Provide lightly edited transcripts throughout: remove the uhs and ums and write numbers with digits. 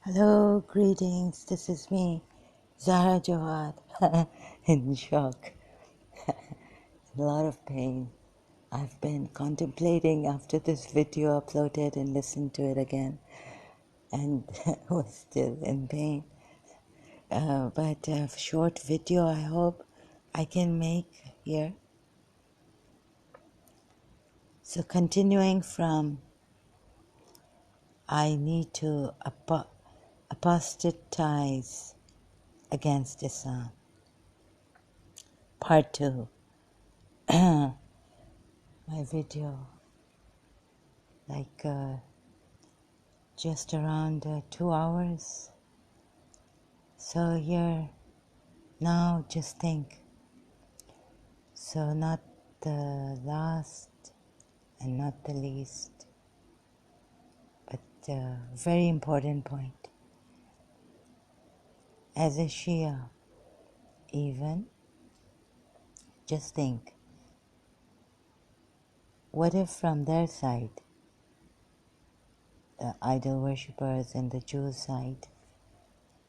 Hello, greetings. This is me, Zara Jawad, in shock, a lot of pain. I've been contemplating after this video uploaded and listened to it again, and was still in pain. But a short video I hope I can make here. So continuing from I need to apostatize against Islam, part 2. My video, like just around 2 hours. So here, now just think. So not the last and not the least, but a very important point. As a Shia, even, just think, what if from their side, the idol worshippers and the Jews' side,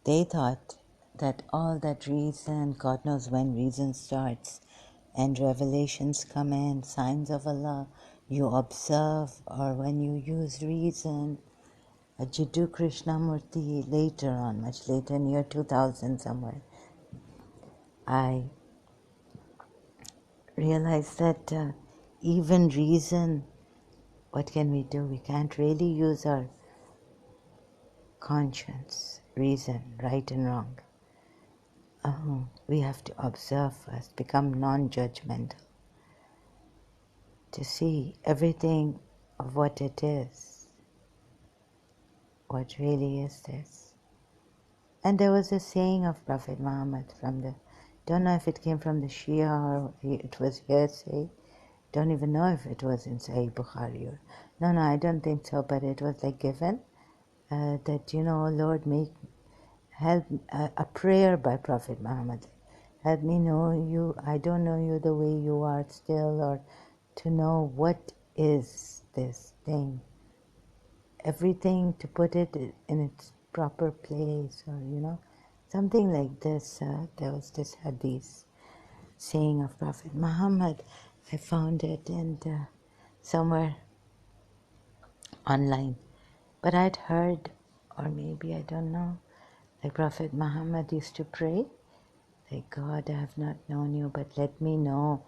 they thought that all that reason, God knows when reason starts, and revelations come in, signs of Allah, you observe, or when you use reason, Jiddu Krishnamurti later on, much later, near 2000 somewhere, I realized that even reason, what can we do? We can't really use our conscience, reason, right and wrong. We have to observe first, become non-judgmental, to see everything of what it is. What really is this? And there was a saying of Prophet Muhammad from the, don't know if it came from the Shia or it was hearsay. Don't even know if it was in Sahih Bukhari or, no, I don't think so, but it was like given that, Lord, help, a prayer by Prophet Muhammad. Help me know you, I don't know you the way you are still, or to know what is this thing. Everything, to put it in its proper place, or something like this. There was this hadith saying of Prophet Muhammad. I found it and somewhere online, but I'd heard, or maybe I don't know, like Prophet Muhammad used to pray, like, God, I have not known you, but let me know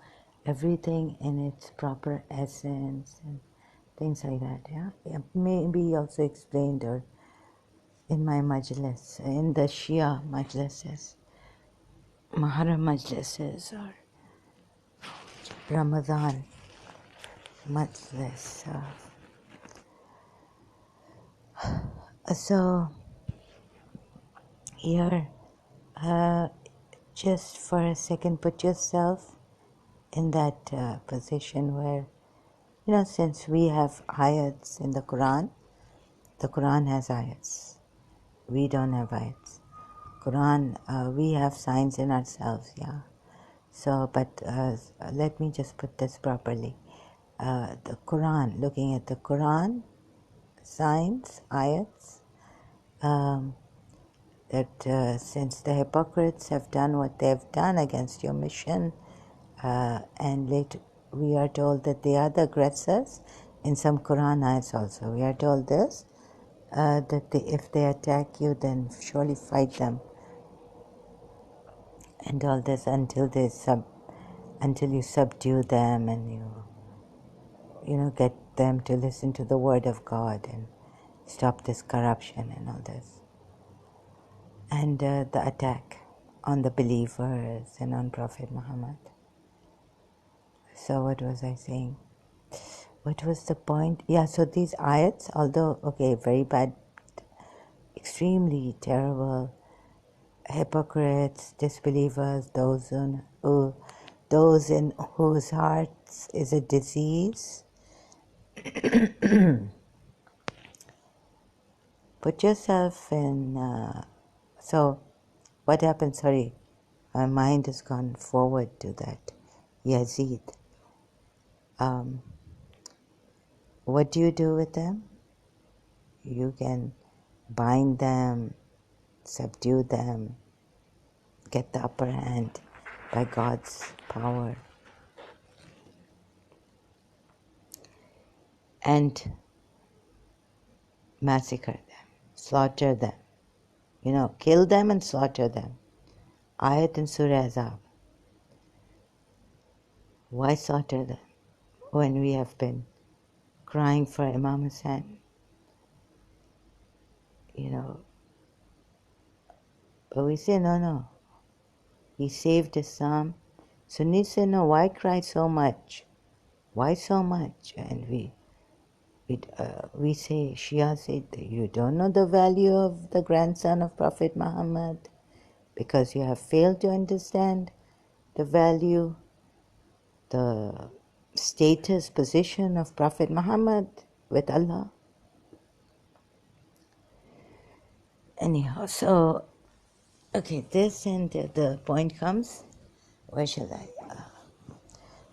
everything in its proper essence and things like that. Yeah, maybe he also explained, or in my majlis, in the Shia majlises, Muharram majlises, or Ramadan majlis. So here, just for a second, put yourself in that position where, since we have ayats in the Quran has ayats. We don't have ayats. Quran, we have signs in ourselves, yeah. So, but let me just put this properly. The Quran, looking at the Quran, signs, ayats, that since the hypocrites have done what they have done against your mission, and later we are told that they are the aggressors, in some Quran ayats also, we are told this, that if they attack you, then surely fight them, and all this until you subdue them and you get them to listen to the word of God and stop this corruption and all this. And the attack on the believers and on Prophet Muhammad. So what was I saying? What was the point? Yeah, so these ayats, although, okay, very bad, extremely terrible, hypocrites, disbelievers, those in whose hearts is a disease. Put yourself in, so what happened? Sorry, my mind has gone forward to that. Yazid. What do you do with them? You can bind them, subdue them, get the upper hand by God's power, and massacre them, slaughter them. Kill them and slaughter them. Ayat in Surah Azab. Why slaughter them when we have been crying for Imam Hussain? But we say, no. He saved Islam. Sunnis say, no, why cry so much? Why so much? And we say, Shia say, you don't know the value of the grandson of Prophet Muhammad because you have failed to understand the value, the status, position of Prophet Muhammad with Allah. Anyhow, so, okay, this and the point comes, where shall I?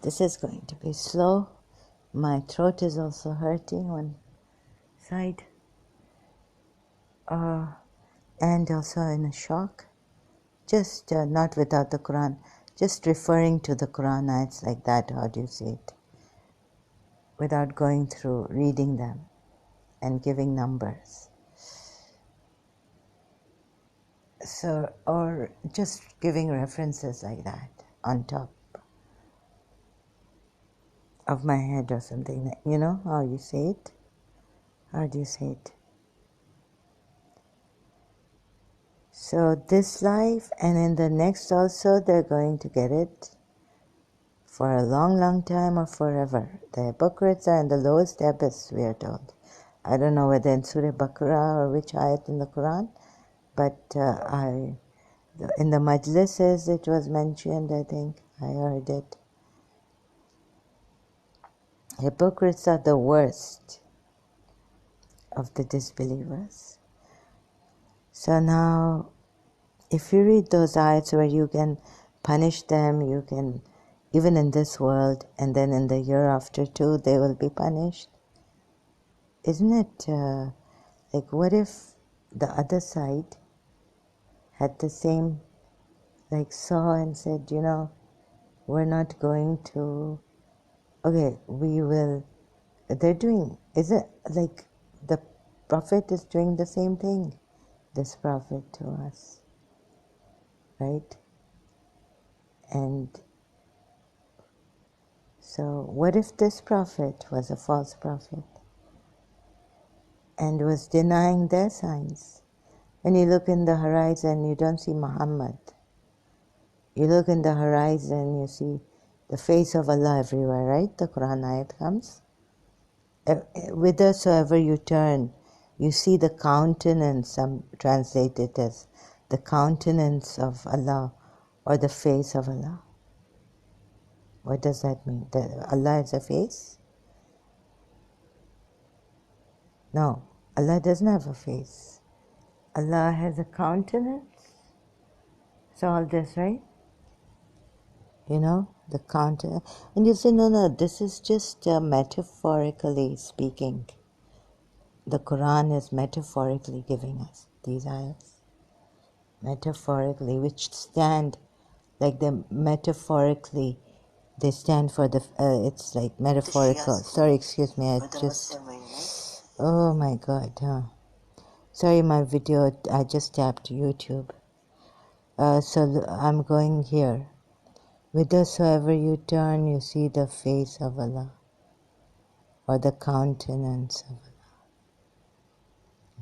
This is going to be slow. My throat is also hurting one side. And also in a shock. Just not without the Quran. Just referring to the Quran ayats like that, how do you say it? Without going through reading them and giving numbers. So, or just giving references like that on top of my head or something. You know how you say it? How do you say it? So this life and in the next also they're going to get it for a long, long time or forever. The hypocrites are in the lowest abyss, we are told. I don't know whether in Surah Baqarah or which ayat in the Quran, but in the majlises it was mentioned, I think. I heard it. Hypocrites are the worst of the disbelievers. So now, if you read those ayats where you can punish them, you can, even in this world, and then in the year after too, they will be punished. Isn't it like, what if the other side had the same, like saw and said, we're not going to, okay, we will, they're doing, is it like the Prophet is doing the same thing, this Prophet to us, right? And so what if this Prophet was a false prophet and was denying their signs? When you look in the horizon, you don't see Muhammad. You look in the horizon, you see the face of Allah everywhere, right? The Quran ayat comes. Whithersoever you turn, you see the countenance, some translate it as the countenance of Allah or the face of Allah. What does that mean? That Allah is a face? No, Allah doesn't have a face. Allah has a countenance. So all this, right? The countenance. And you say, no, this is just metaphorically speaking. The Quran is metaphorically giving us these ayats. Metaphorically, which stand, like they metaphorically, they stand for the, it's like metaphorical. Sorry, excuse me, oh my God. Sorry, my video, I just tapped YouTube. So I'm going here. Whithersoever you turn, you see the face of Allah or the countenance of Allah.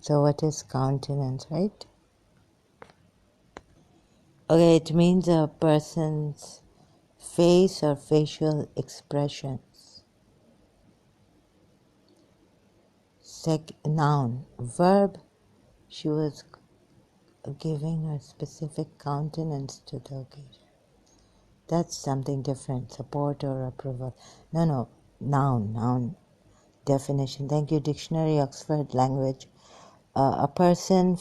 So what is countenance, right? Okay, it means a person's face or facial expressions. Noun. Verb, she was giving a specific countenance to the occasion. That's something different, support or approval. No, noun, definition. Thank you, Dictionary, Oxford Language. A person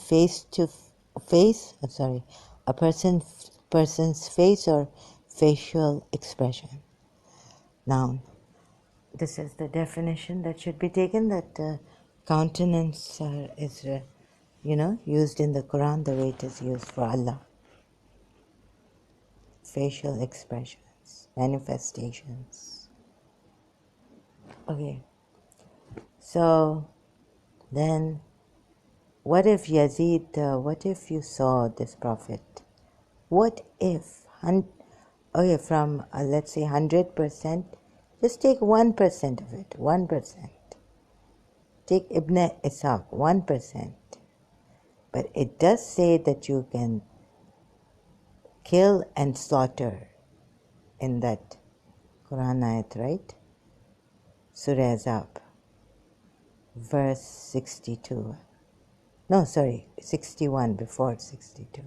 a person's face or facial expression. Noun. This is the definition that should be taken, that countenance is used in the Quran the way it is used for Allah. Facial expressions, manifestations. Okay, so then what if Yazid, what if you saw this Prophet? What if, okay, from let's say 100%, just take 1% of it, 1%. Take Ibn Ishaq, 1%. But it does say that you can kill and slaughter in that Quran ayat, right? Surah Azab, verse 62. No, sorry, 61, before 62.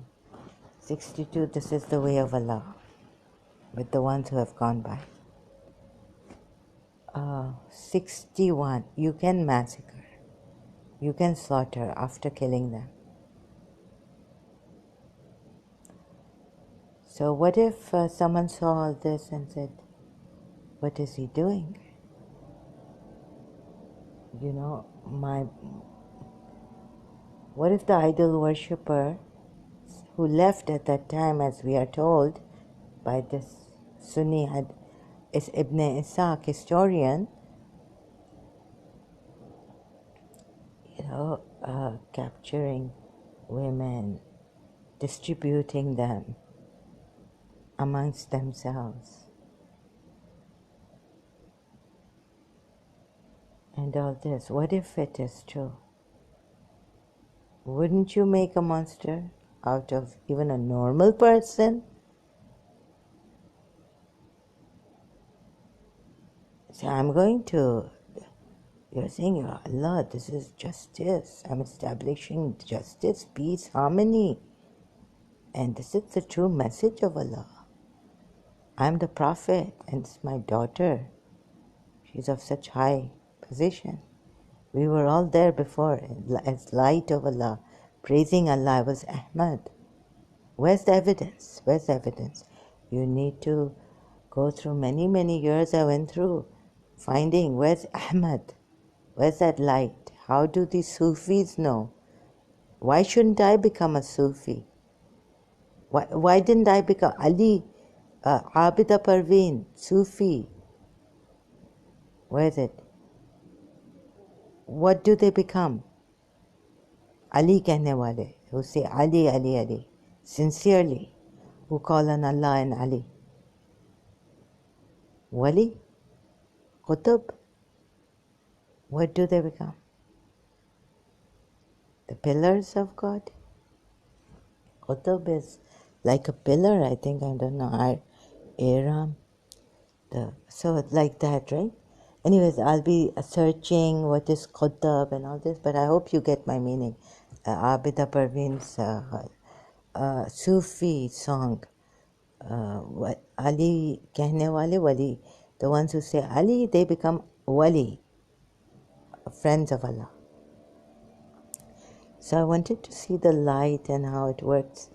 62, this is the way of Allah with the ones who have gone by. 61, you can massacre, you can slaughter after killing them. So what if someone saw all this and said, what is he doing? What if the idol worshipper who left at that time, as we are told by this Sunni is Ibn Ishaq historian, capturing women, distributing them amongst themselves, and all this. What if it is true? Wouldn't you make a monster out of even a normal person? So you're saying, Ya Allah, this is justice. I'm establishing justice, peace, harmony. And this is the true message of Allah. I'm the Prophet and it's my daughter. She's of such high position. We were all there before as light of Allah, praising Allah. I was Ahmad. Where's the evidence? Where's the evidence? You need to go through many, many years I went through, finding where's Ahmad? Where's that light? How do these Sufis know? Why shouldn't I become a Sufi? Why didn't I become Ali, Abida Parveen, Sufi? Where is it? What do they become? Ali kehne wale, who say Ali, Ali, Ali, sincerely, who call on Allah and Ali. Wali? Qutub? What do they become? The pillars of God? Qutub is like a pillar, I think, I don't know, Aram. So like that, right? Anyways, I'll be searching what is Qutub and all this, but I hope you get my meaning. Abida Parveen's Sufi song, Ali kehne wale wali, the ones who say Ali, they become wali, friends of Allah. So I wanted to see the light and how it works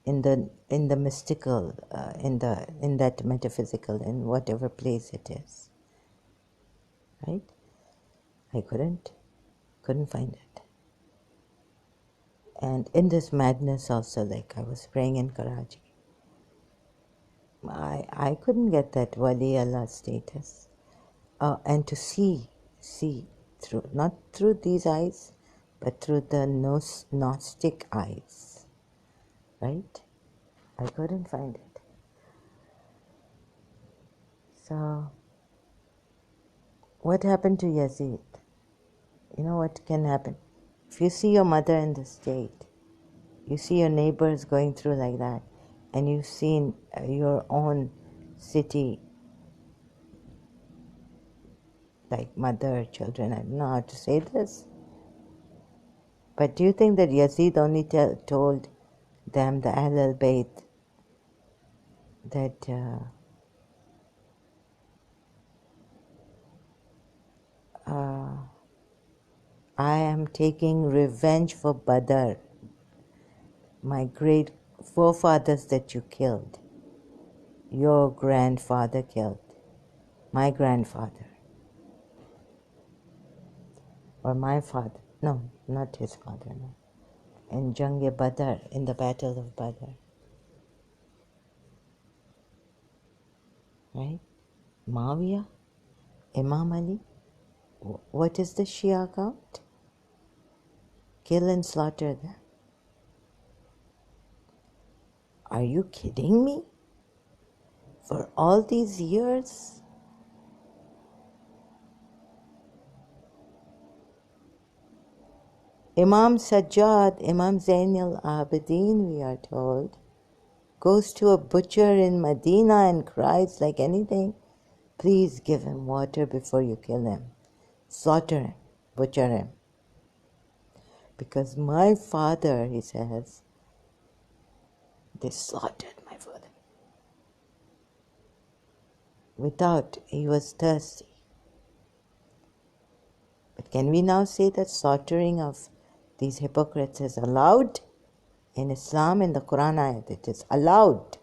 in the mystical, in that metaphysical, in whatever place it is. Right? I couldn't find it. And in this madness also, like I was praying in Karachi, I couldn't get that Wali Allah status. And to see through, not through these eyes, but through the Gnostic eyes. Right? I couldn't find it. So, what happened to Yazid? You know what can happen? If you see your mother in the state, you see your neighbors going through like that, and you've seen your own city, like mother, children, I don't know how to say this. But do you think that Yazid only told them, the Ahl al-Bayt, that I am taking revenge for Badr, my great forefathers that you killed, your grandfather killed, my grandfather, or my father, no, not his father, no. in Jang-e-Badr, in the Battle of Badr. Right? Muawiyah, Imam Ali. What is the Shia count? Kill and slaughter them. Are you kidding me? For all these years? Imam Sajjad, Imam Zain al-Abidin, we are told, goes to a butcher in Medina and cries like anything, please give him water before you kill him. Slaughter him, butcher him. Because my father, he says, they slaughtered my father. He was thirsty. But can we now say that slaughtering of these hypocrites is allowed? In Islam, in the Quran ayat, it is allowed.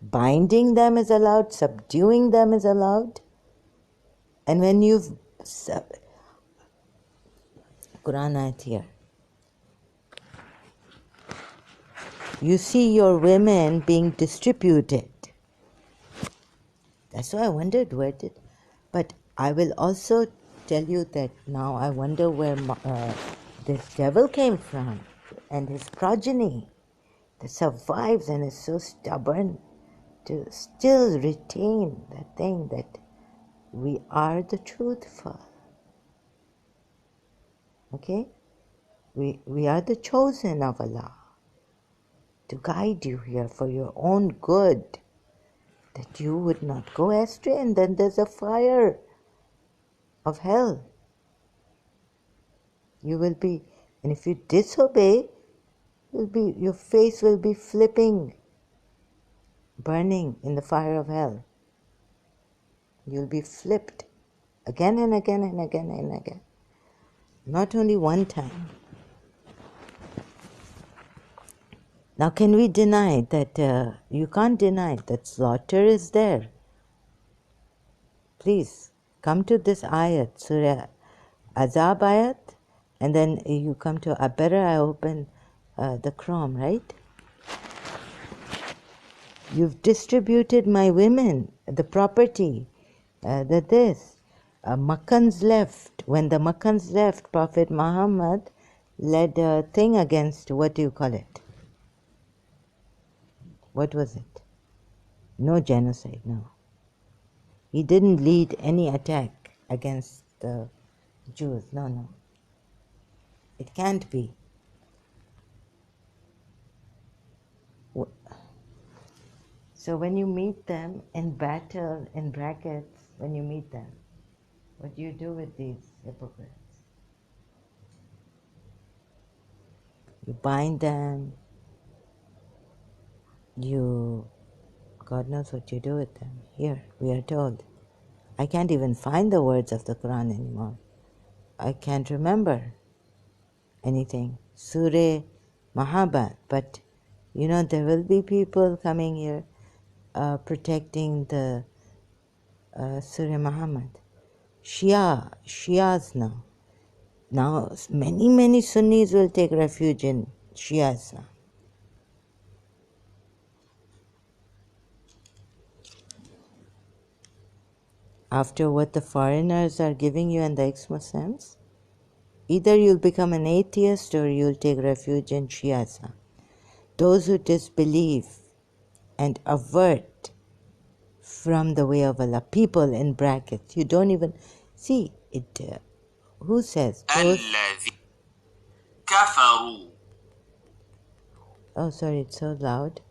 Binding them is allowed, subduing them is allowed. And when you've Quran ayat here, you see your women being distributed. That's why I wondered but I will also tell you that now I wonder where this devil came from and his progeny that survives and is so stubborn to still retain that thing that we are the truthful. Okay? We are the chosen of Allah to guide you here for your own good, that you would not go astray, and then there's a fire of hell. You will be, and if you disobey, your face will be flipping, burning in the fire of hell. You'll be flipped again and again and again and again. Not only one time. Now can we deny that, you can't deny that slaughter is there. Please, come to this ayat, Surah Azab ayat, and then you come to Abara, I open the Chrome, right? You've distributed my women, the property, Makkans left. When the Makkans left, Prophet Muhammad led a thing against, what do you call it? What was it? No genocide, no. He didn't lead any attack against the Jews, no. It can't be. So when you meet them in battle, in brackets, when you meet them, what do you do with these hypocrites? You bind them, God knows what you do with them. Here, we are told. I can't even find the words of the Quran anymore. I can't remember anything. Surah Mahabbat, but there will be people coming here protecting the Surah Muhammad. Shias now. Now many Sunnis will take refuge in Shias now. After what the foreigners are giving you and the ex-Muslims, either you'll become an atheist or you'll take refuge in Shias. Those who disbelieve and avert from the way of Allah, people in brackets, you don't even see it. Who says? Oh, sorry, it's so loud.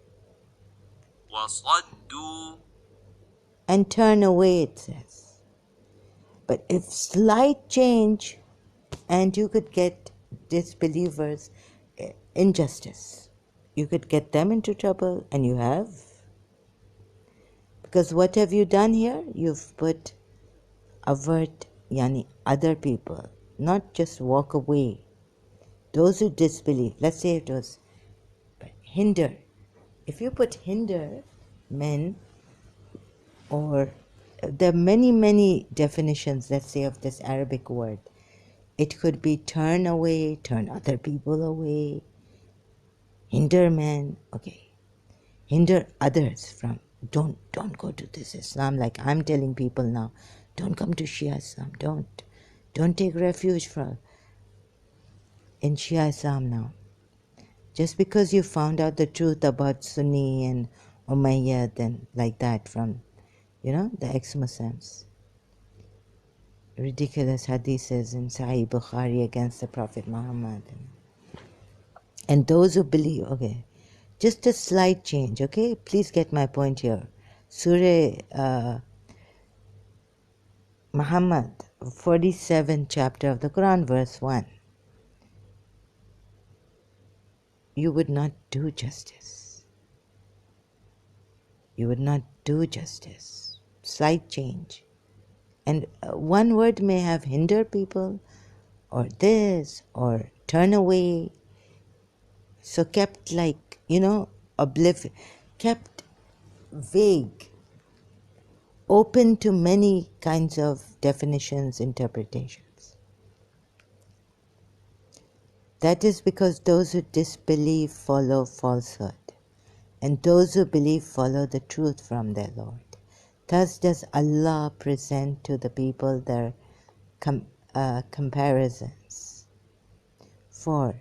And turn away, it says. But if slight change, and you could get disbelievers injustice, you could get them into trouble, and you have. Because what have you done here? You've put avert, yani other people, not just walk away. Those who disbelieve, let's say it was hinder. If you put hinder, men, or there are many definitions, let's say, of this Arabic word. It could be turn away, turn other people away, hinder men, okay, hinder others from, don't go to this Islam, like I'm telling people now, don't come to Shia Islam, don't take refuge in Shia Islam now. Just because you found out the truth about Sunni and Umayyad and like that from, the ex-Muslims. Ridiculous hadiths in Sahih Bukhari against the Prophet Muhammad. And those who believe, okay, just a slight change, okay? Please get my point here. Surah Muhammad, 47th chapter of the Quran, verse 1. You would not do justice. You would not do justice. Slight change. And one word may have hindered people, or this, or turn away. So kept like, kept vague, open to many kinds of definitions, interpretations. That is because those who disbelieve follow falsehood, and those who believe follow the truth from their Lord. Thus does Allah present to the people their comparisons. Surah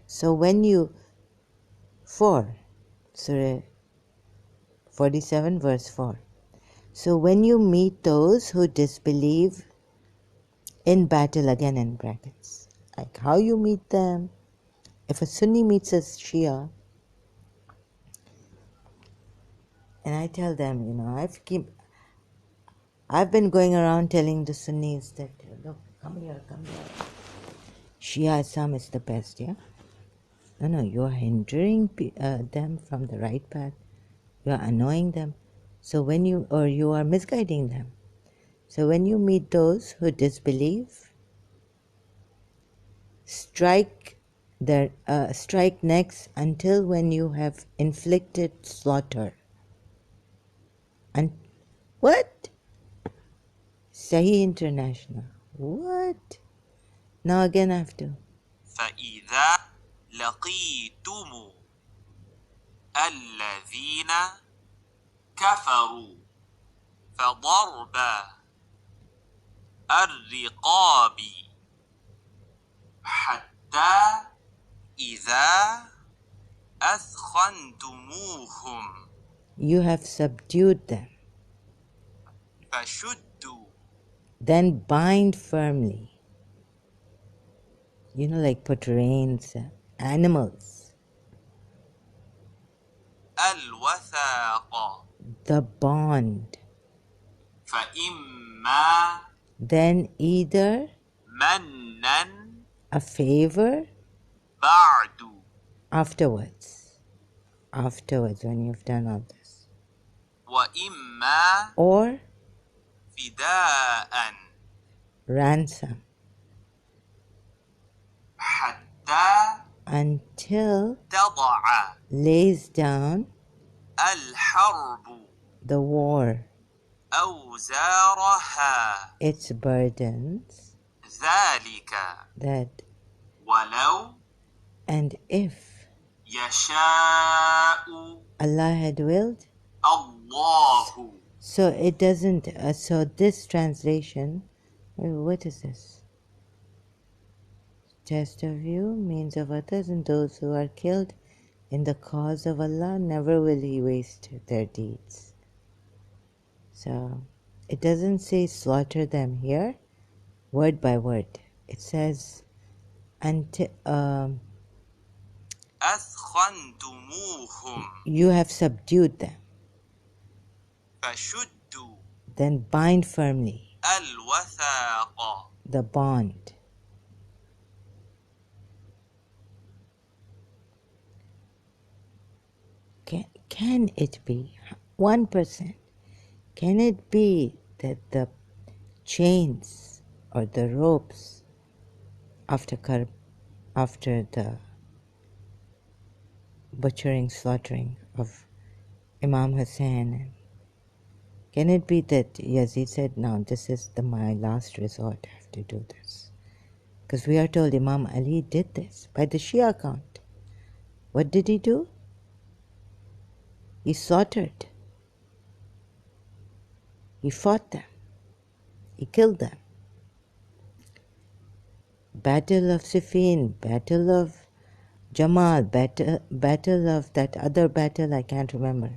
47 verse 4. So when you meet those who disbelieve in battle, again in brackets, like how you meet them. If a Sunni meets a Shia, and I tell them, I've been going around telling the Sunnis that, look, come here. Shia Islam is the best, yeah? No, you are hindering them from the right path. You are annoying them. So you are misguiding them. So when you meet those who disbelieve, strike necks until when you have inflicted slaughter. And what? Sahih International. What? Now again I have to. فَإِذَا لَقِيتُمُ الَّذِينَ كَفَرُوا فَضَرْبَ الرِّقَابِ حَتَّى إِذَا أَثْخَنْتُمُوهُمْ You have subdued them. فَشُدُّوا Then bind firmly. Like put reins, animals. الْوَثَاقَ The bond. فَإِمَّا Then either مَنًّا a favor بَعْدُ afterwards when you've done all this. وَإِمَّا Or فِدَاءً ransom. حَتَّى Until تَضَعَ lays down الْحَرْبُ the war, أَوْزَارَهَا its burdens, ذَلِكَ that, وَلَوْ and if يَشَاءُ Allah had willed. اللَّهُ. So it doesn't, so this translation, what is this? Test of you, means of others, and those who are killed in the cause of Allah, never will He waste their deeds. So it doesn't say slaughter them here, word by word. It says, أَثْخَنْتُمُوهُمْ you have subdued them. فَشُدُّوا Then bind firmly الْوَثَاقَ the bond. Can it be 1%? Can it be that the chains or the ropes after the butchering, slaughtering of Imam Hussein, can it be that Yazid said, "Now this is my last resort. I have to do this"? Because we are told Imam Ali did this by the Shia account. What did he do? He slaughtered. He fought them. He killed them. Battle of Siffin, Battle of Jamal, battle of that other battle I can't remember.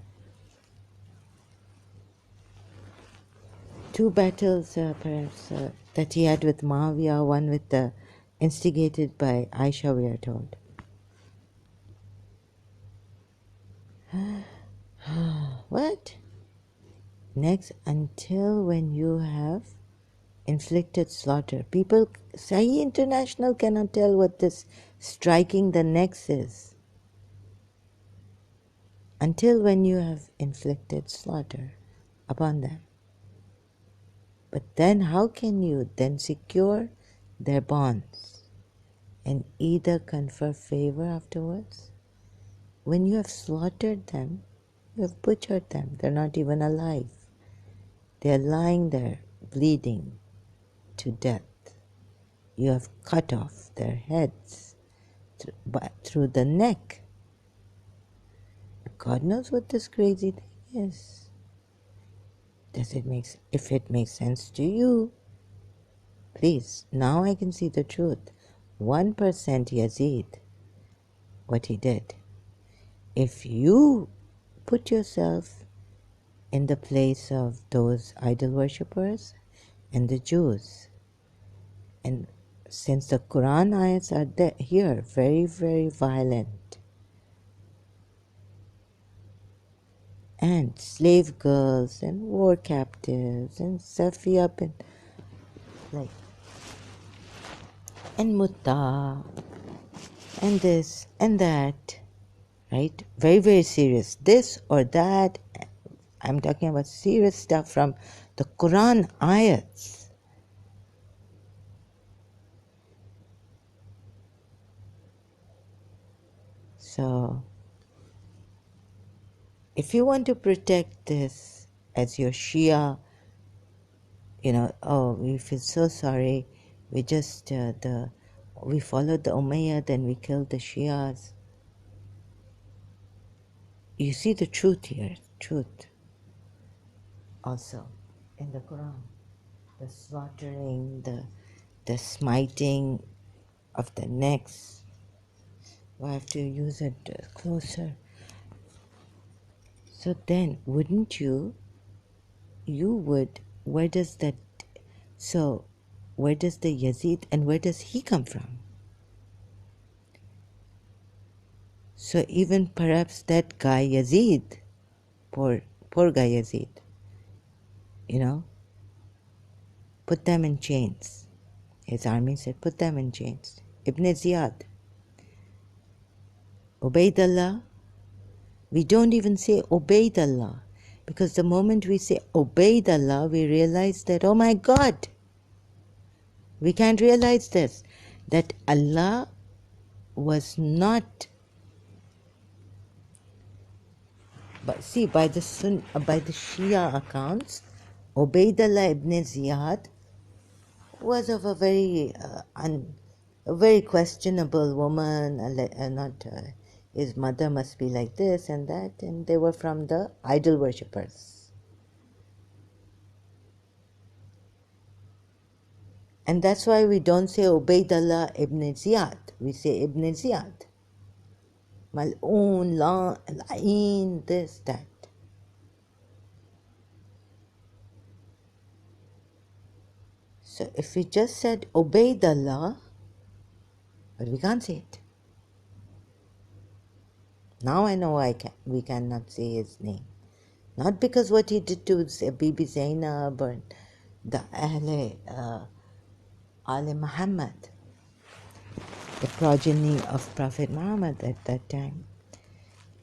Two battles perhaps that he had with Muawiyah, one with the instigated by Aisha, we are told. What? Next, until when you have inflicted slaughter. People, Sahih International cannot tell what this striking the necks is. Until when you have inflicted slaughter upon them. But then how can you then secure their bonds and either confer favor afterwards? When you have slaughtered them, you have butchered them. They're not even alive. They're lying there, bleeding to death. You have cut off their heads through the neck. God knows what this crazy thing is. If it makes sense to you, please, now I can see the truth. 1% Yazid, what he did. If you put yourself in the place of those idol worshippers and the Jews, and since the Quran ayats are there, here, very, very violent, and slave girls and war captives and Safiya and like and Mutta and this and that, right? Very, very serious. This or that. I'm talking about serious stuff from the Quran ayats. So, if you want to protect this as your Shia, oh, we feel so sorry. We just, we followed the Umayyad and we killed the Shias. You see the truth here, truth. Also, in the Quran, the slaughtering, the smiting of the necks. I have to use it closer. So then, wouldn't you would, where does the Yazid and where does he come from? So even perhaps that guy Yazid, poor guy Yazid, put them in chains. His army said, put them in chains. Ibn Ziyad, Ubaydullah, we don't even say Ubaydullah, because the moment we say Ubaydullah, we realize that, oh my God, we can't realize this, that Allah was not, but see, by the Shia accounts, Ubaydullah ibn Ziyad was of a very questionable woman, his mother must be like this and that, and they were from the idol worshippers. And that's why we don't say Ubaydullah ibn Ziyad, we say Ibn Ziyad. Mal'oon, La'in, this, that. So if we just said Ubaydullah, but we can't say it. Now I know we cannot say his name. Not because what he did to Bibi Zainab or the Ali Muhammad, the progeny of Prophet Muhammad at that time,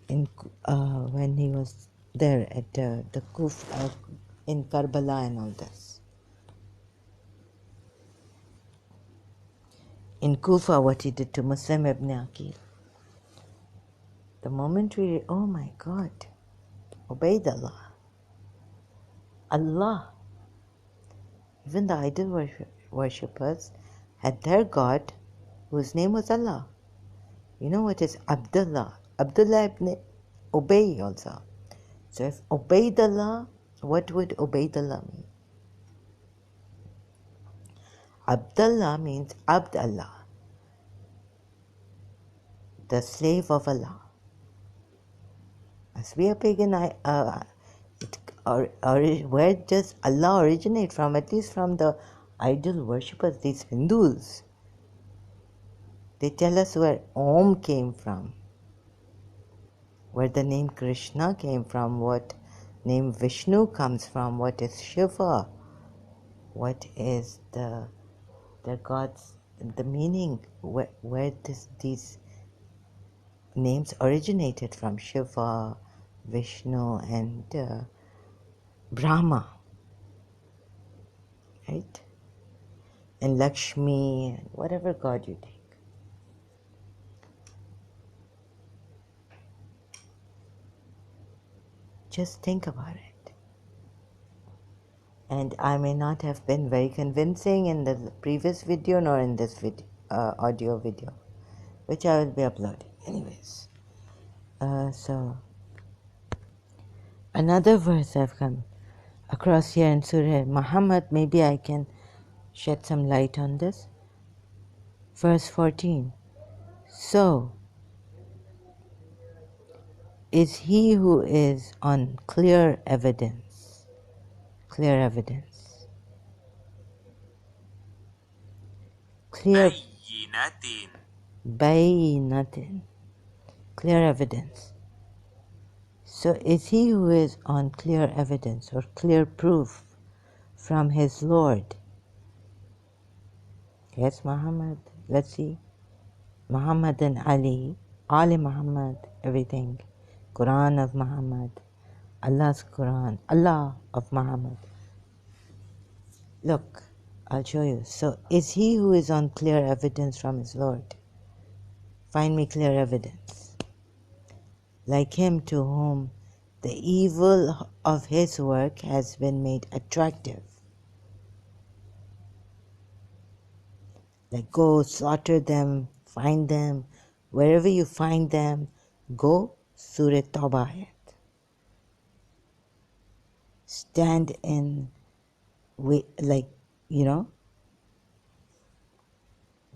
when he was there at the Kufa, in Karbala and all this. In Kufa, what he did to Muslim ibn Aqil. The moment we, oh my God, Ubaydullah, Allah, even the idol worshippers had their God, whose name was Allah. You know what is Abdullah? Abdullah ibn Ubay also. So if Ubaydullah, what would Ubaydullah mean? Abdullah means Abd Allah, the slave of Allah. As we are pagan, where does Allah originate from? At least from the idol worshippers, these Hindus. They tell us where Om came from, where the name Krishna came from, what name Vishnu comes from, what is Shiva, what is the gods, the meaning, where these names originated from, Shiva, Vishnu, and Brahma, right? And Lakshmi, and whatever god you take. Just think about it. And I may not have been very convincing in the previous video nor in this video, audio video, which I will be uploading. Anyways, so another verse I've come across here in Surah Muhammad, maybe I can shed some light on this. Verse 14. So is he who is on clear evidence, clear bayinatin, clear evidence. So is he who is on clear evidence or clear proof from his Lord. Yes, Muhammad. Let's see. Muhammad and Ali Muhammad, everything. Quran of Muhammad, Allah's Quran, Allah of Muhammad. Look, I'll show you. So, is he who is on clear evidence from his Lord? Find me clear evidence. Like him to whom the evil of his work has been made attractive. Like go slaughter them, find them, wherever you find them, go Surah Tawbah. Stand in, like, you know,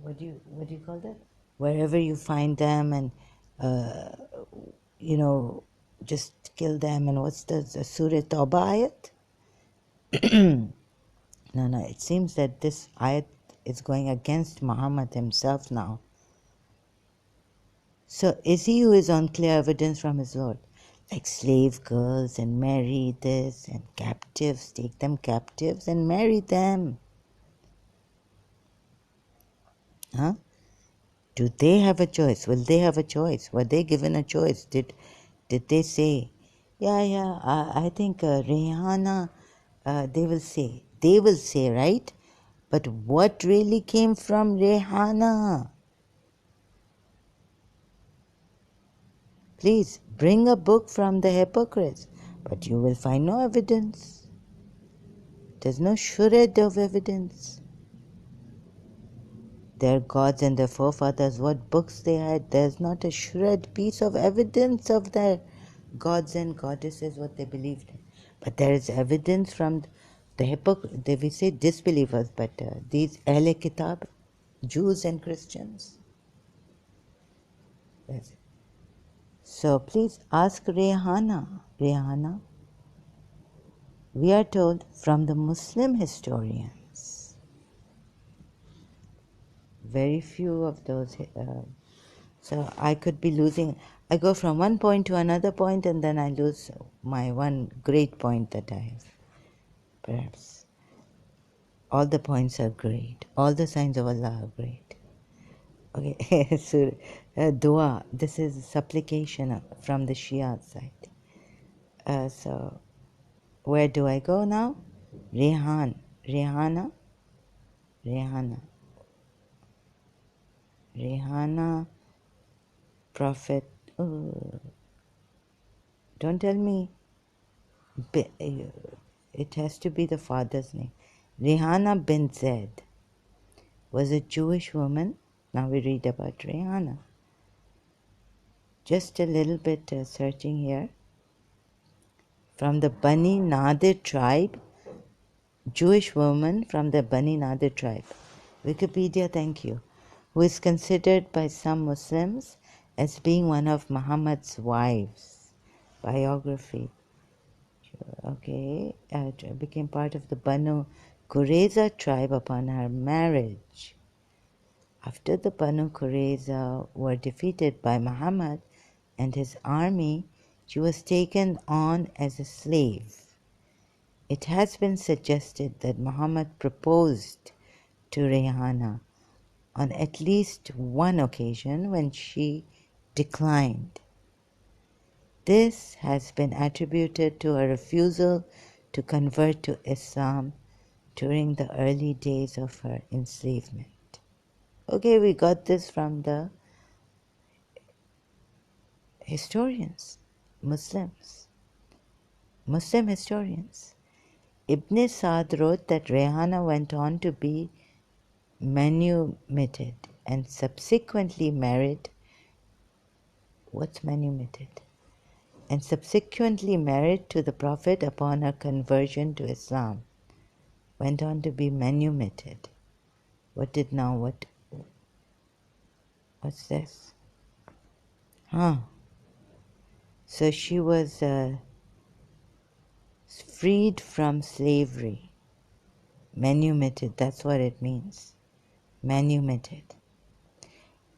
what do you call that? Wherever you find them and, you know, just kill them. And what's the Surah Tawbah ayat? No, it seems that this ayat is going against Muhammad himself now. So is he who is on clear evidence from his Lord? Like slave girls and marry this, and captives, take them captives and marry them. Huh? Do they have a choice? Will they have a choice? Were they given a choice? Did they say, yeah, I think Rihanna, they will say, right? But what really came from Rihanna? Please bring a book from the hypocrites, but you will find no evidence. There's no shred of evidence. Their gods and their forefathers, what books they had, there's not a shred piece of evidence of their gods and goddesses, what they believed in. But there is evidence from the hypocrites, we say disbelievers, but these Ahle Kitab, Jews and Christians. Yes. So please ask Rihanna. Rihanna, we are told from the Muslim historians, very few of those, so I could be losing. I go from one point to another point and then I lose my one great point that I have. Perhaps all the points are great. All the signs of Allah are great. Okay, so dua. This is supplication from the Shia side. So where do I go now? Rihanna, Prophet. Oh, don't tell me. It has to be the father's name. Rihanna bin Zaid. was a Jewish woman. Now we read about Rihanna. Just a little bit searching here. From the Bani Nadir tribe, Jewish woman from the Bani Nadir tribe. Wikipedia, thank you. Who is considered by some Muslims as being one of Muhammad's wives. Biography. Okay, became part of the Banu Qurayza tribe upon her marriage. After the Banu Qurayza were defeated by Muhammad and his army, she was taken on as a slave. It has been suggested that Muhammad proposed to Rihanna on at least one occasion when she declined. This has been attributed to her refusal to convert to Islam during the early days of her enslavement. Okay, we got this from the historians, Muslim historians. Ibn Sa'd wrote that Rihanna went on to be manumitted and subsequently married. What's manumitted? And subsequently married to the Prophet upon her conversion to Islam. Went on to be manumitted. What's this? So she was freed from slavery. Manumitted, that's what it means. Manumitted.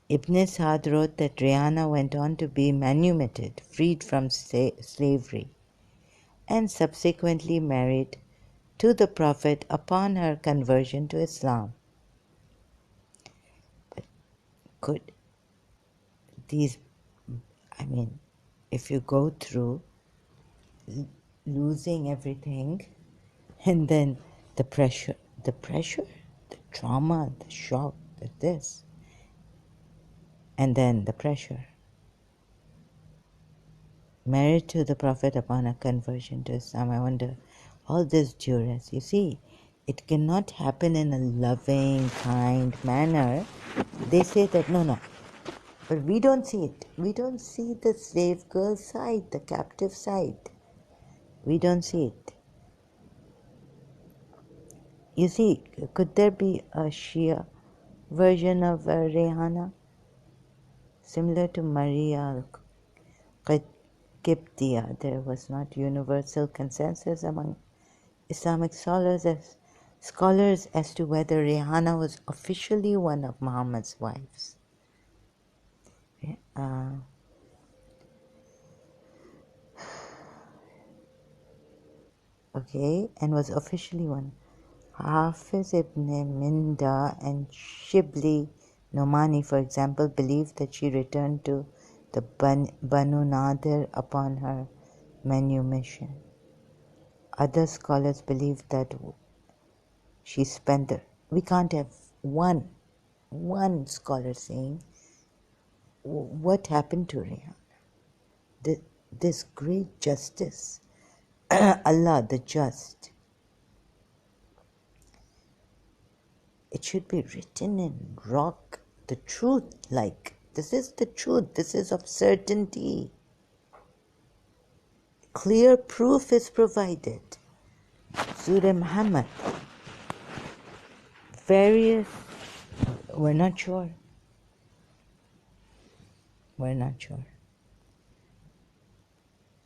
Ibn Sa'd wrote that Rihanna went on to be manumitted, freed from slavery, and subsequently married to the Prophet upon her conversion to Islam. But could these, if you go through losing everything and then the pressure, the trauma, the shock, this, and then the pressure. Married to the Prophet upon a conversion to Islam. I wonder, all this duress, you see, it cannot happen in a loving, kind manner. They say that, no. But we don't see it. We don't see the slave girl side, the captive side. We don't see it. You see, could there be a Shia version of Rihanna? Similar to Maria Qibtiyya, there was not universal consensus among Islamic scholars as to whether Rihanna was officially one of Muhammad's wives. And was officially one. Hafiz ibn Minda and Shibli Nomani, for example, believed that she returned to the Banu Nadir upon her manumission. Other scholars believe that she spent we can't have one scholar saying what happened to Rihanna. This great justice, Allah the just. It should be written in rock, the truth, like, this is the truth, this is of certainty. Clear proof is provided. Surah Muhammad. We're not sure.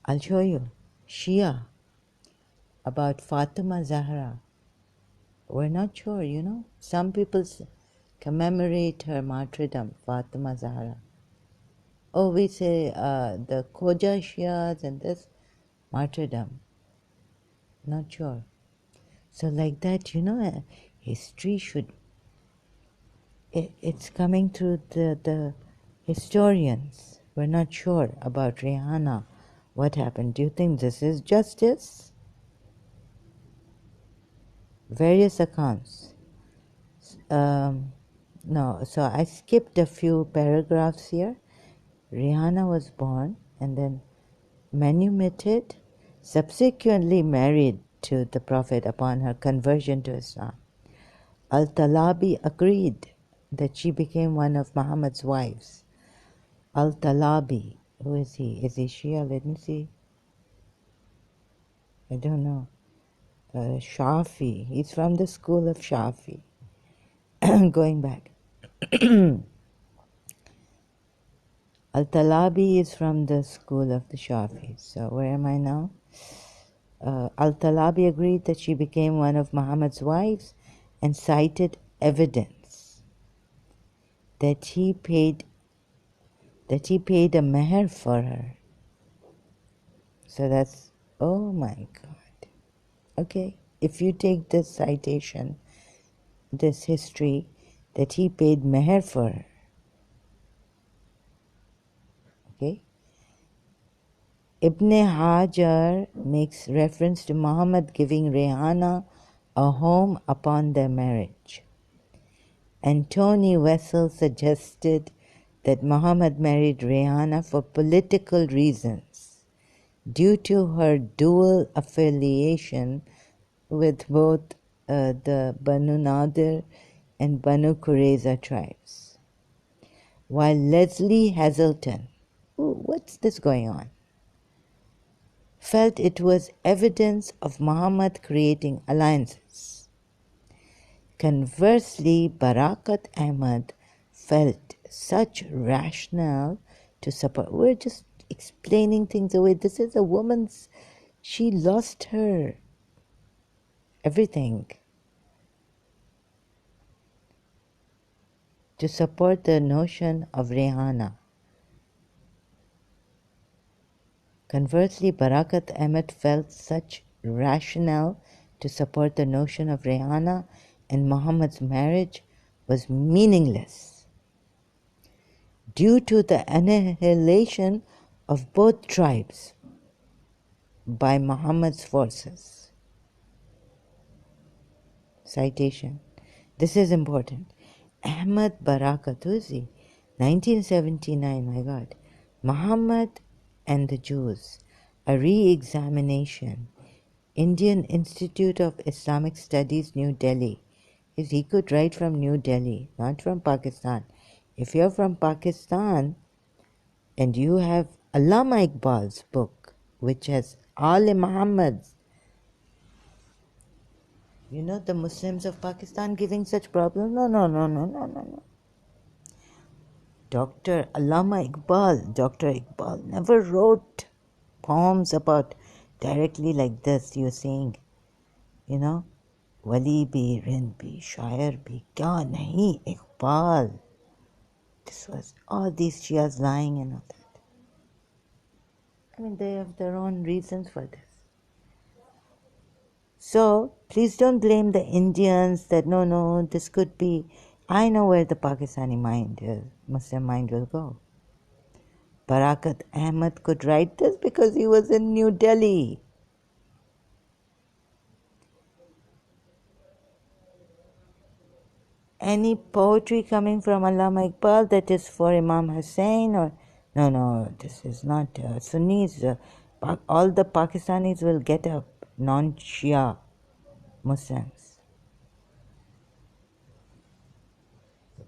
I'll show you. Shia, about Fatima Zahra. We're not sure, Some people commemorate her martyrdom, Fatima Zahra. Oh, we say the Khoja Shias and this martyrdom. Not sure. So like that, history should... It's coming through the historians. We're not sure about Rihanna. What happened? Do you think this is justice? Various accounts. No, so I skipped a few paragraphs here. Rihanna was born and then manumitted, subsequently married to the Prophet upon her conversion to Islam. Al-Talabi agreed that she became one of Muhammad's wives. Al-Talabi, who is he? Is he Shia? Let me see. I don't know. Shafi. He's from the school of Shafi. Going back. Al-Talabi is from the school of the Shafis. So where am I now? Al-Talabi agreed that she became one of Muhammad's wives and cited evidence that he paid a meher for her. So that's, oh my God. Okay, if you take this citation, this history, that he paid meher for her. Okay. Ibn Hajar makes reference to Muhammad giving Rehana a home upon their marriage. And Tony Wessel suggested that Muhammad married Rehana for political reasons due to her dual affiliation with both the Banu Nadir and Banu Qurayza tribes. While Leslie Hazelton, what's this going on, felt it was evidence of Muhammad creating alliances. Conversely, Barakat Ahmad felt such rationale to support. We're just explaining things away. This is a woman's, she lost her everything to support the notion of Rehana. Conversely, Barakat Ahmed felt such rationale to support the notion of Rehana and Muhammad's marriage was meaningless due to the annihilation of both tribes by Muhammad's forces. Citation. This is important. Ahmad Barakat, who is he? 1979, my God. Muhammad and the Jews, a re-examination. Indian Institute of Islamic Studies, New Delhi. He could write from New Delhi, not from Pakistan. If you're from Pakistan and you have Allama Iqbal's book, which has Ali Muhammad's, you know, the Muslims of Pakistan giving such problems? No. Dr. Iqbal never wrote poems about directly like this. You're saying, you know, Wali bhi, Rind bhi, Shair bhi, kya nahi, Iqbal. This was all these Shias lying and all that. I mean, they have their own reasons for this. So, please don't blame the Indians that no, this could be. I know where the Pakistani mind, Muslim mind will go. Barakat Ahmad could write this because he was in New Delhi. Any poetry coming from Allama Iqbal that is for Imam Hussain or no, this is not Sunnis. All the Pakistanis will get up, non-Shia Muslims.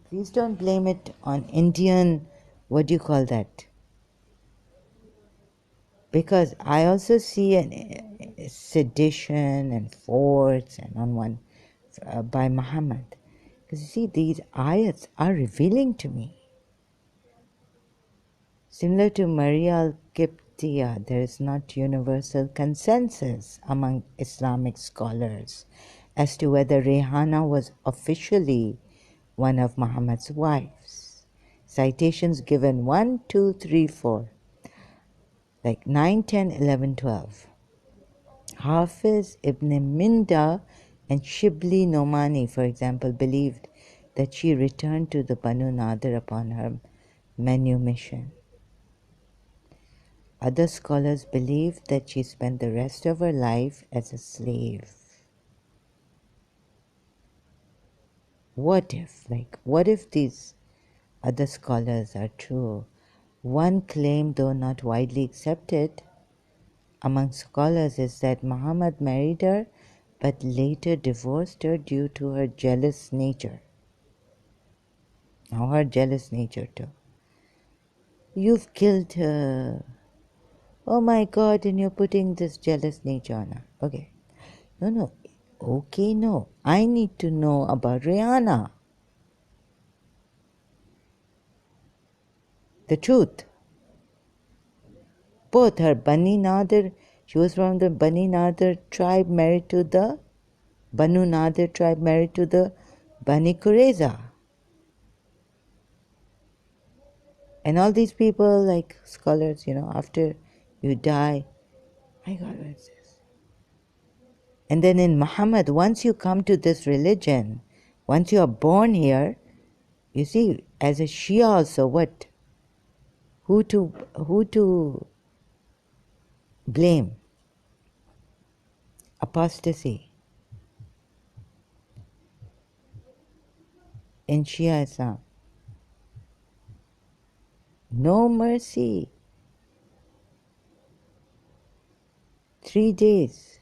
Please don't blame it on Indian, what do you call that? Because I also see a sedition and force and on one by Muhammad. Because you see, these ayats are revealing to me. Similar to Maria al-Qibtiyya, there is not universal consensus among Islamic scholars as to whether Rehana was officially one of Muhammad's wives. Citations given 1, 2, 3, 4, like 9, 10, 11, 12. Hafiz ibn Minda and Shibli Nomani, for example, believed that she returned to the Banu Nadir upon her manumission. Other scholars believe that she spent the rest of her life as a slave. What if these other scholars are true? One claim, though not widely accepted among scholars, is that Muhammad married her but later divorced her due to her jealous nature. Now her jealous nature too. You've killed her. Oh my God, and you're putting this jealous nature on her. Okay. No. Okay, no. I need to know about Rihanna. The truth. Both her Bani Nadir, she was from the Bani Nadir tribe married to the Banu Nadir tribe married to the Bani Qurayza. And all these people, like scholars, after you die, my God, what is this? And then in Muhammad, once you come to this religion, once you are born here, you see, as a Shia also, what? Who to blame? Apostasy. In Shia Islam. No mercy. 3 days.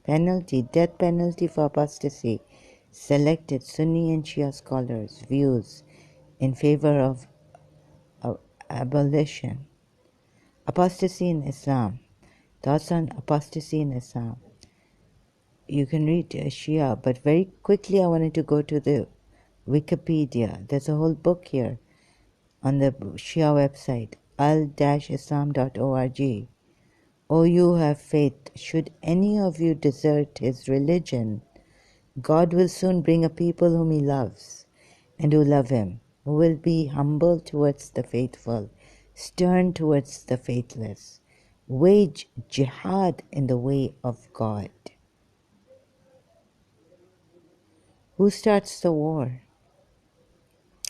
Penalty, death penalty for apostasy. Selected Sunni and Shia scholars' views in favor of abolition. Apostasy in Islam. Thoughts on apostasy in Islam. You can read Shia, but very quickly I wanted to go to the Wikipedia. There's a whole book here on the Shia website, al-islam.org. O you who have faith, should any of you desert his religion, God will soon bring a people whom he loves and who love him, who will be humble towards the faithful, stern towards the faithless, wage jihad in the way of God. Who starts the war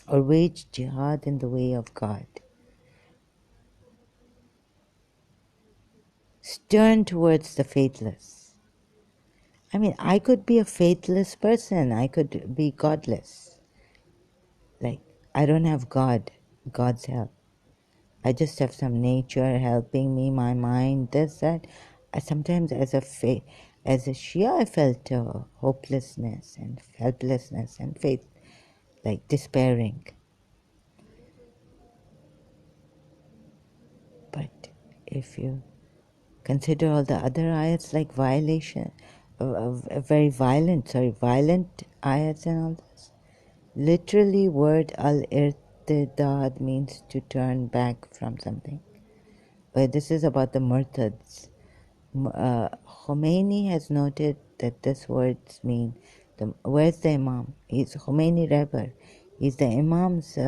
or wage jihad in the way of God? Stern towards the faithless. I mean, I could be a faithless person. I could be godless. Like, I don't have God's help. I just have some nature helping me, my mind, this, that. Sometimes as a Shia, I felt hopelessness and helplessness and faith, like despairing. But if you consider all the other ayats like violation, violent ayats and all this. Literally word al-irtidad means to turn back from something. But this is about the murtads. Khomeini has noted that this words mean, where's the Imam? He's Khomeini Rebbe. He's the Imam's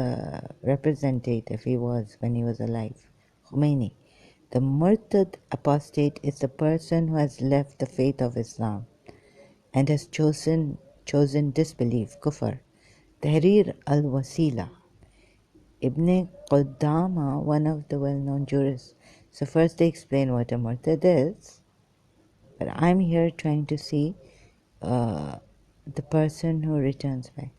representative, he was when he was alive. Khomeini. The murtad apostate is the person who has left the faith of Islam and has chosen disbelief, kufr. Tahrir al-Wasila. Ibn Qudama, one of the well-known jurists. So first they explain what a murtad is, but I'm here trying to see the person who returns back.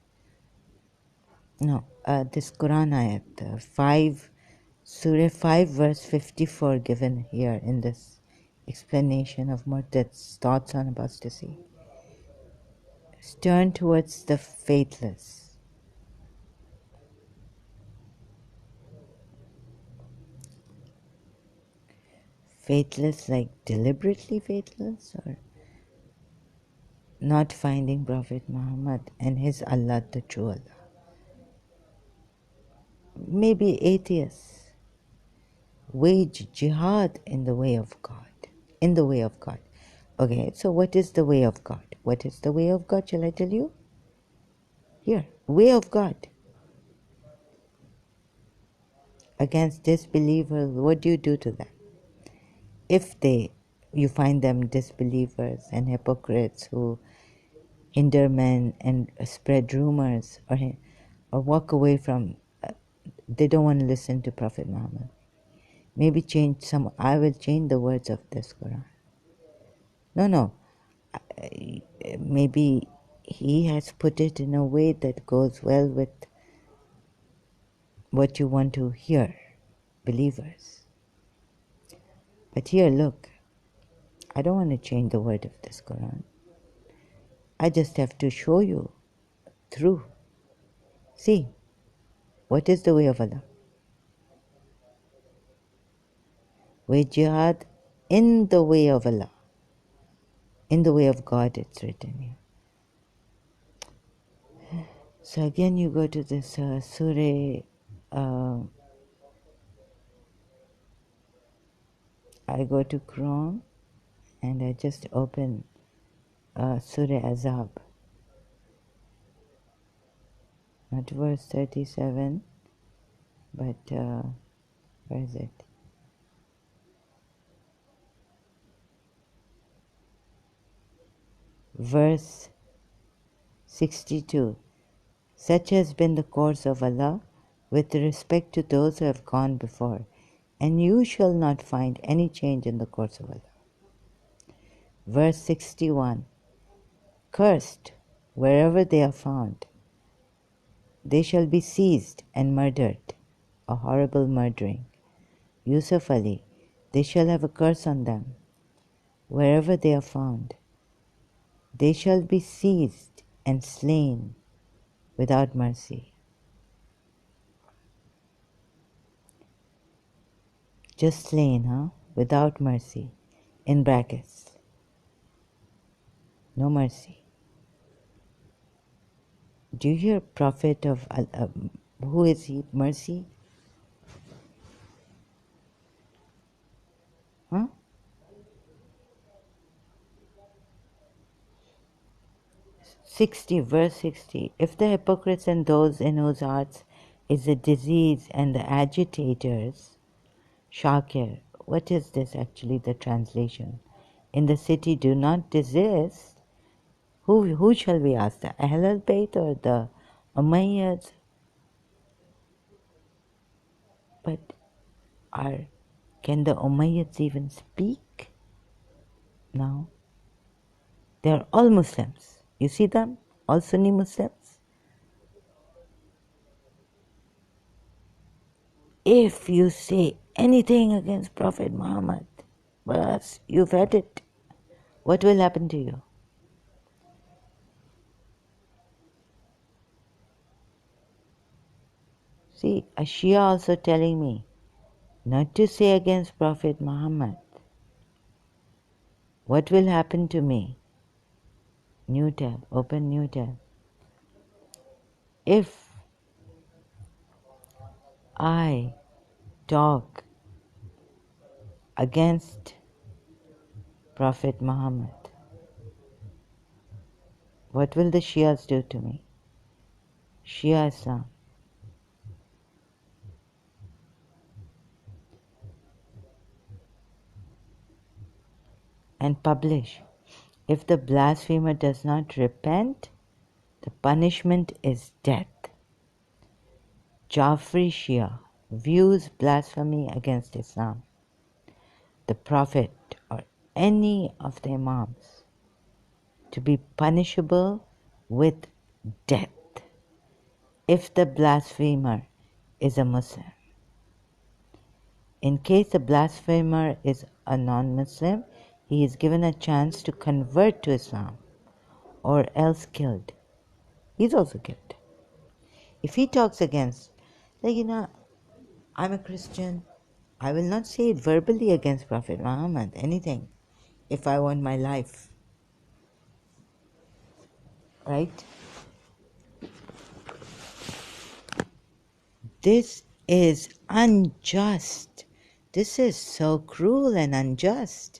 No, this Quran ayat, Surah 5 verse 54 given here in this explanation of murtad's thoughts on apostasy. Stern towards the faithless. Faithless like deliberately faithless, or not finding Prophet Muhammad and his Allah, the true Allah. Maybe atheists. Wage jihad in the way of God. In the way of God. Okay, so what is the way of God? What is the way of God? Shall I tell you? Here, way of God. Against disbelievers, what do you do to them? If you find them disbelievers and hypocrites who hinder men and spread rumors or walk away from, they don't want to listen to Prophet Muhammad. Maybe I will change the words of this Quran. No. Maybe he has put it in a way that goes well with what you want to hear, believers. But here, look, I don't want to change the word of this Quran. I just have to show you through. See, what is the way of Allah? Way jihad in the way of Allah. In the way of God, it's written here. So again, you go to this Surah. I go to Chrome and I just open Surah Azab. Not verse 37, but where is it? Verse 62. Such has been the course of Allah with respect to those who have gone before, and you shall not find any change in the course of Allah. Verse 61. Cursed wherever they are found, they shall be seized and murdered, a horrible murdering. Yusuf Ali, they shall have a curse on them. Wherever they are found, they shall be seized and slain without mercy. Just slain, huh? Without mercy. In brackets. No mercy. Do you hear Prophet of Allah? Who is he? Mercy? Huh? 60, verse 60. If the hypocrites and those in whose hearts is the disease and the agitators, Shakir, what is this actually, the translation? In the city do not desist. Who shall we ask? The Ahl al-Bayt or the Umayyads? But can the Umayyads even speak? No. They are all Muslims. You see them? All Sunni Muslims. If you say anything against Prophet Muhammad, bas, you've had it. What will happen to you? See, a Shia also telling me not to say against Prophet Muhammad. What will happen to me? New tab, open new tab. If I talk against Prophet Muhammad, what will the Shias do to me? Shia Islam. And publish. If the blasphemer does not repent, the punishment is death. Jafri Shia views blasphemy against Islam, the Prophet, or any of the Imams to be punishable with death if the blasphemer is a Muslim. In case the blasphemer is a non-Muslim, he is given a chance to convert to Islam or else killed. He's also killed. If he talks against, I'm a Christian, I will not say it verbally against Prophet Muhammad, anything, if I want my life. Right? This is unjust. This is so cruel and unjust.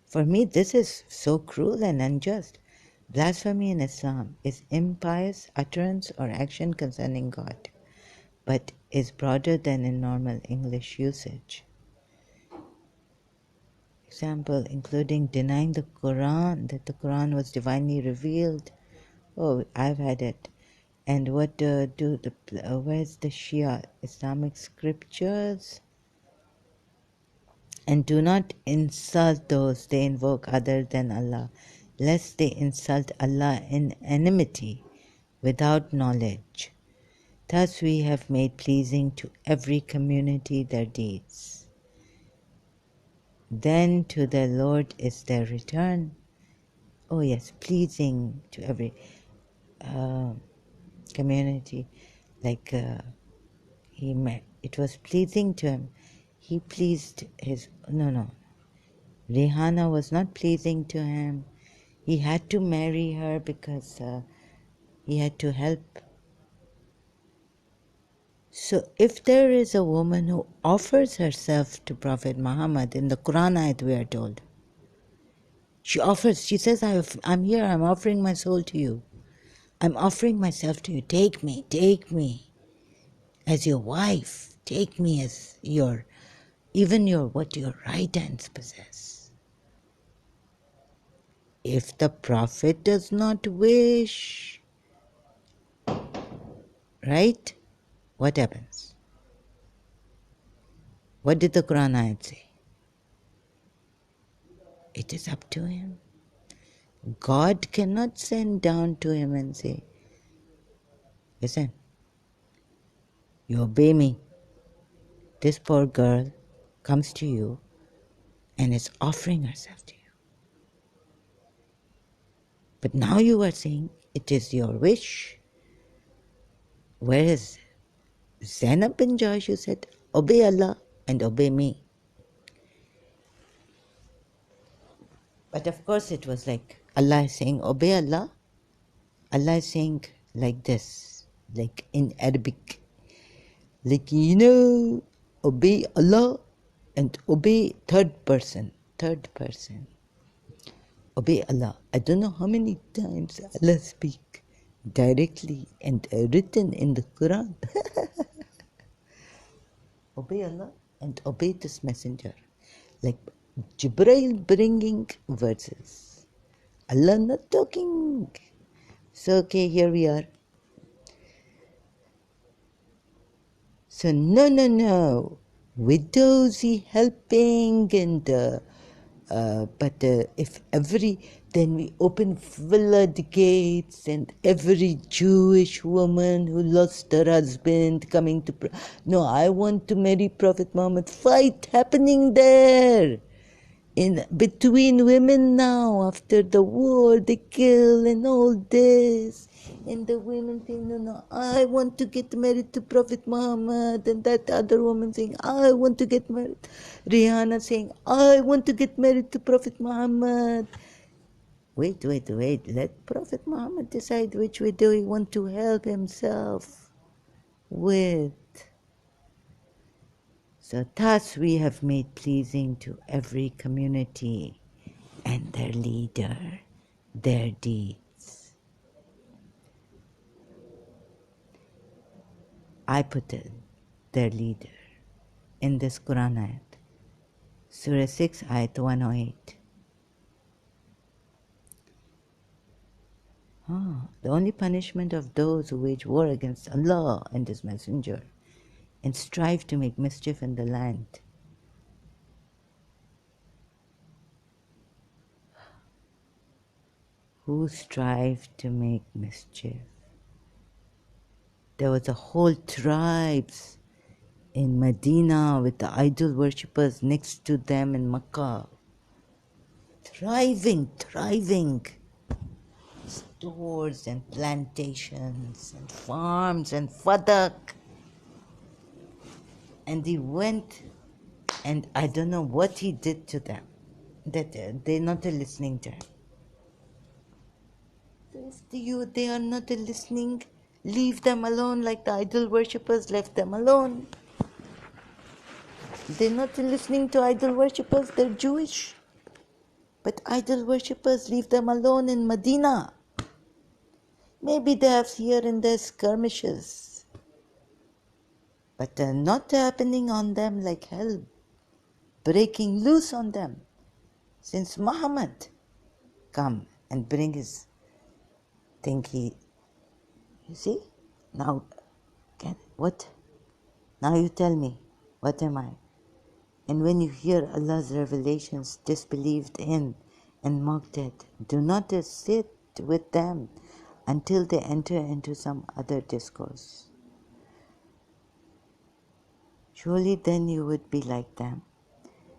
For me, this is so cruel and unjust. Blasphemy in Islam is impious utterance or action concerning God, but is broader than in normal English usage. Example, including denying the Quran, that the Quran was divinely revealed. Oh, I've had it. And what where's the Shia Islamic scriptures? And do not insult those they invoke other than Allah, lest they insult Allah in enmity without knowledge. Thus we have made pleasing to every community their deeds. Then to their Lord is their return, oh yes, pleasing to every community, like it was pleasing to him. He pleased his, no, Rihanna was not pleasing to him. He had to marry her because he had to help. So if there is a woman who offers herself to Prophet Muhammad, in the Quran ayat we are told, she says, I'm here, I'm offering my soul to you. I'm offering myself to you. Take me as your wife. Take me as what your right hands possess. If the Prophet does not wish, right? What happens? What did the Quran ayat say? It is up to him. God cannot send down to him and say, listen, you obey me. This poor girl comes to you and is offering herself to you. But now you are saying it is your wish. Whereas Zainab bin Joshua said, obey Allah and obey me. But of course it was like Allah is saying, obey Allah. Allah is saying like this, like in Arabic. Like, obey Allah and obey third person. Obey Allah. I don't know how many times Allah speak directly and written in the Quran. Obey Allah and obey this messenger. Like Jibreel bringing verses. Allah not talking. So okay, here we are. So no. Widows he helping and but if then we open floodgates and every Jewish woman who lost her husband coming to no, I want to marry Prophet Muhammad. Fight happening there. In between women now after the war, they kill and all this, and the women saying, no, I want to get married to Prophet Muhammad, and that other woman saying, I want to get married. Rihanna saying, I want to get married to Prophet Muhammad. Wait, let Prophet Muhammad decide which widow he want to help himself with. So thus we have made pleasing to every community and their leader, their deeds. I put it, their leader, in this Quran ayat, Surah 6, ayat 108. The only punishment of those who wage war against Allah and His Messenger and strive to make mischief in the land. Who strive to make mischief? There was a whole tribes in Medina with the idol worshippers next to them in Makkah. Thriving. Stores and plantations and farms and fadak. And he went, and I don't know what he did to them, that they're not listening to him. So if they are not listening, leave them alone like the idol worshippers left them alone. They're not listening to idol worshippers, they're Jewish. But idol worshippers, leave them alone in Medina. Maybe they have here and there skirmishes, but not happening on them like hell, breaking loose on them. Since Muhammad come and bring his thingy, you see, now, what? Now you tell me, what am I? And when you hear Allah's revelations disbelieved in and mocked at, do not sit with them until they enter into some other discourse. Surely then you would be like them.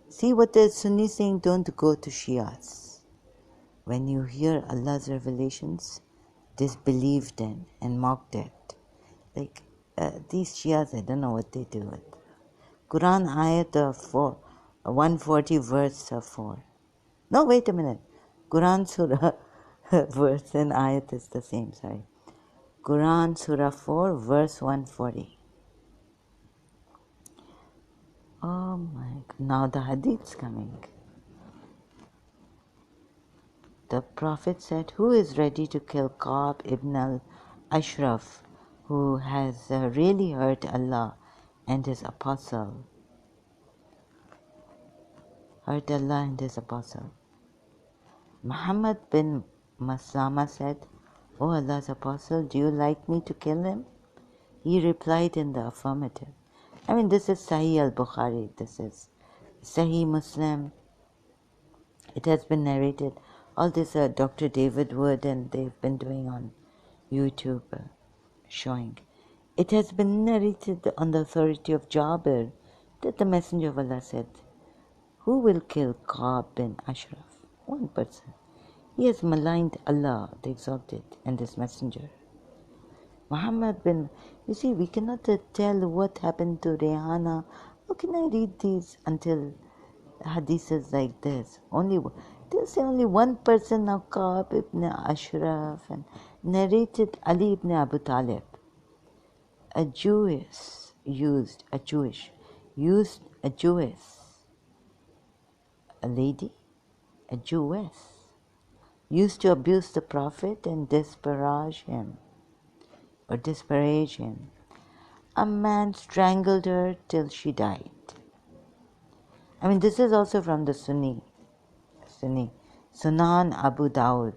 See what the Sunni saying, don't go to Shias. when you hear Allah's revelations, disbelieved in and mocked at. Like these Shias, I don't know what they do with. Quran ayat 140 verse 4. No, wait a minute. Quran surah verse and ayat is the same, sorry. Quran surah 4 verse 140. Oh my God. Now the hadith's coming. The Prophet said, who is ready to kill Ka'b ibn al-Ashraf, who has really hurt Allah and His Apostle? Hurt Allah and His Apostle. Muhammad bin Maslama said, O Allah's Apostle, do you like me to kill him? He replied in the affirmative. I mean, this is Sahih al-Bukhari, this is Sahih Muslim. It has been narrated. All this Dr. David Wood and they've been doing on YouTube showing. It has been narrated on the authority of Jabir that the Messenger of Allah said, who will kill Ka'b bin Ashraf? One person. He has maligned Allah, the Exalted, and His Messenger. Muhammad bin, you see, we cannot tell what happened to Rehana. How can I read these until hadiths like this? They say only one person now, Ka'b ibn Ashraf, and narrated Ali ibn Abu Talib. A Jewess used, a lady, a Jewess, used to abuse the Prophet and disparage him. A man strangled her till she died. I mean, this is also from the Sunni, Sunan Abu Dawud.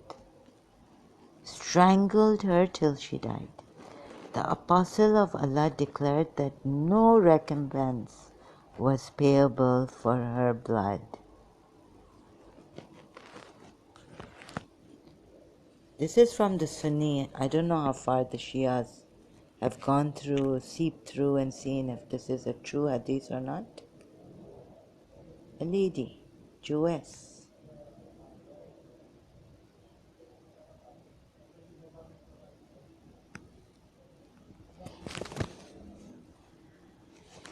Strangled her till she died. The Apostle of Allah declared that no recompense was payable for her blood. This is from the Sunni. I don't know how far the Shias have gone through, seeped through and seen if this is a true hadith or not. A lady, Jewess.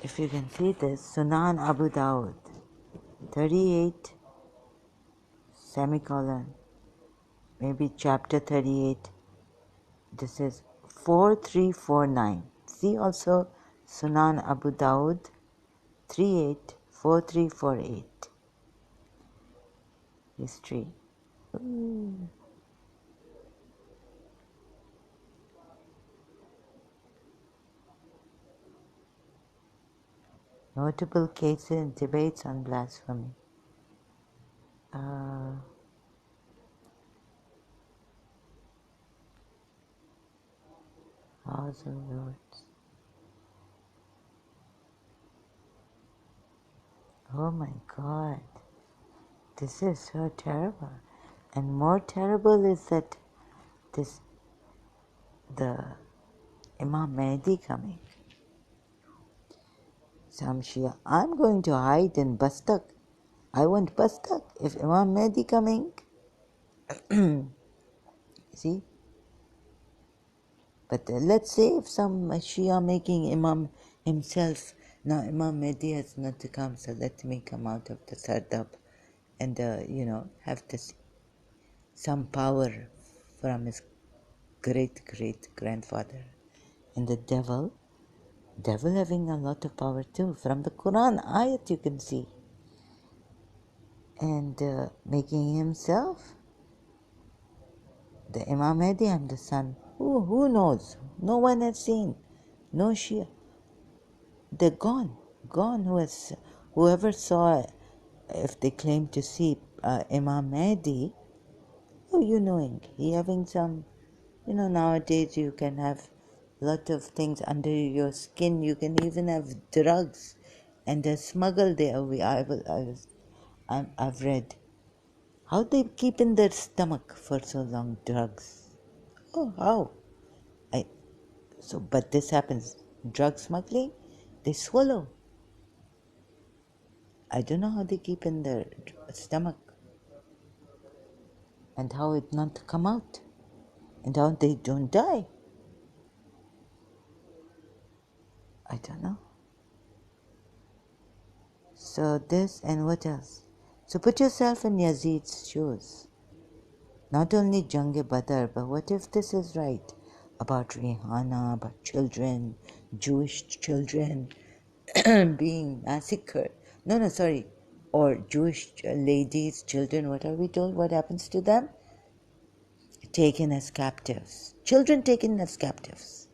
If you can see this, Sunan Abu Dawud, 38, semicolon, maybe chapter 38. This is 4349. See also Sunan Abu Dawud, 384348. History. Ooh. Notable cases and debates on blasphemy. House of Lords. Oh my God. This is so terrible. And more terrible is that the Imam Mahdi coming. Some Shia, I'm going to hide in Bastak. I want Bastak. If Imam Mahdi coming, see? But let's say if some Shia making Imam himself, now Imam Mahdi has not to come, so let me come out of the Sardab and, have this, some power from his great-great-grandfather. And the devil having a lot of power too. From the Quran ayat you can see. And making himself the Imam Mahdi, I'm the son. Who knows? No one has seen. No Shia. They're gone. Whoever saw, if they claim to see Imam Mahdi, how are you knowing? He having some, nowadays you can have a lot of things under your skin. You can even have drugs and they're smuggled there. I've read how they keep in their stomach for so long drugs. Oh, how? But this happens. Drug smuggling, they swallow. I don't know how they keep in their stomach. and how it not come out and how they don't die. I don't know. So this and what else? So put yourself in Yazid's shoes. Not only Jang-e Badr, but what if this is right about Rihanna, about children, Jewish children being massacred? No, sorry. Or Jewish ladies, children, what are we told? What happens to them? Taken as captives. Children taken as captives.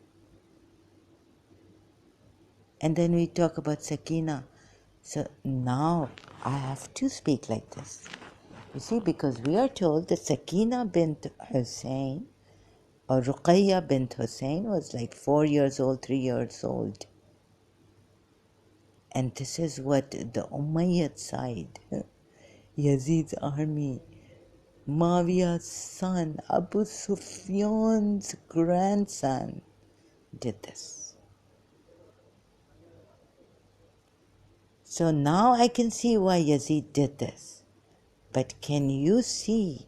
And then we talk about Sakina. So now I have to speak like this. You see, because we are told that Sakina bint Hussein or Ruqayya bint Hussein was like 4 years old, 3 years old. And this is what the Umayyad side, Yazid's army, Muawiyah's son, Abu Sufyan's grandson, did this. So now I can see why Yazid did this. But can you see